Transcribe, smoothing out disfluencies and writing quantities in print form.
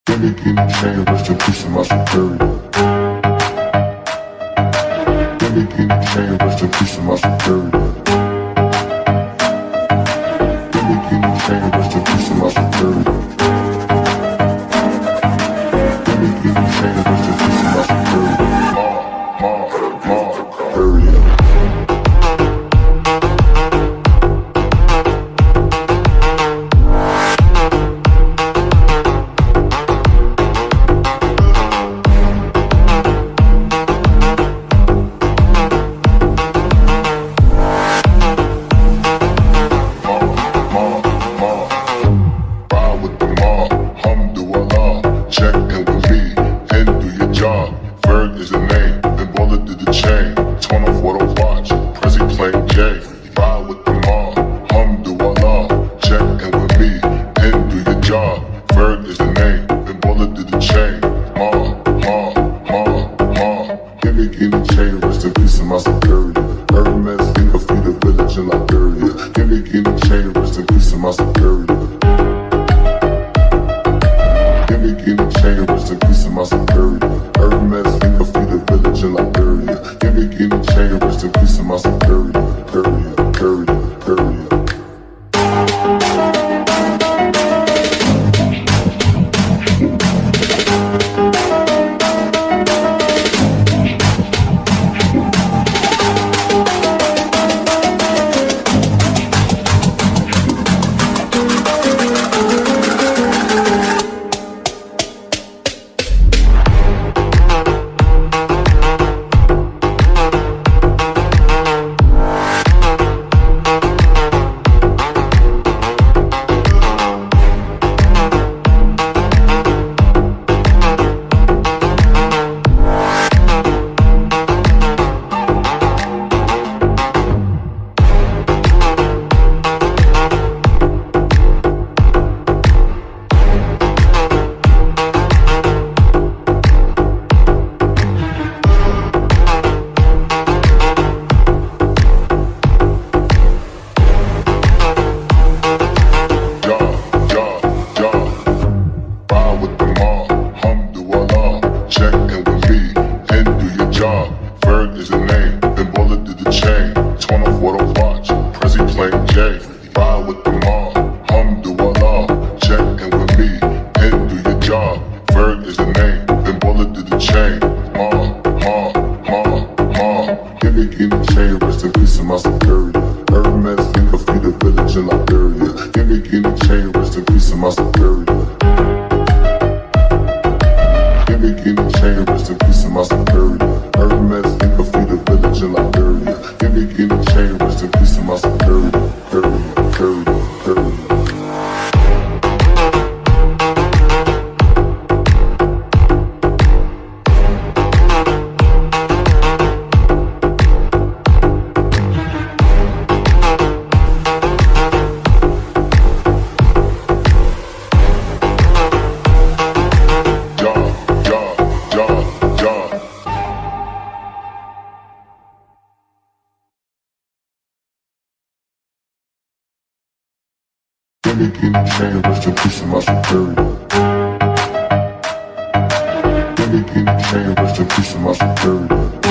Gimme chain, rest in peace to my superior. Gimme chain, rest in peace to my superior. Gimme chain, rest in peace to my superior. Gimme chain, rest in peace to my superior. Superior. Check in with me and do your job. Ferg is the name, then bullet to the chain. Torn off what I watch, Prezi playing J. Ride with the mob, alhamdulillah. Check in with me and do your job. Ferg is the name, then bullet to the chain. Gimme chain, rest in peace to my superior. Hermes, think of the village in Liberia. Gimme chain, rest in peace to my superior. Gimme chain, rest in peace to my superior. Hermes, think of the village in Liberia. Gimme chain, rest in peace to my superior. Check in with me and do your job. Ferg is the name, then bullet to the chain. Torn off what I watch, Prezi playing J. Ride with the mob, alhamdulillah. Check in with me and do your job. Ferg is the name, then bullet to the chain. Gimme chain, rest in peace to my superior. Hermes, think of the village in Liberia. Gimme chain, rest in peace to my superior. Gimme chain, rest in peace to my superior. Hermes, think of the village in Liberia. Gimme chain, rest in peace to my superior. Gimme chain, rest in peace to my superior. Gimme chain, rest in peace to my superior.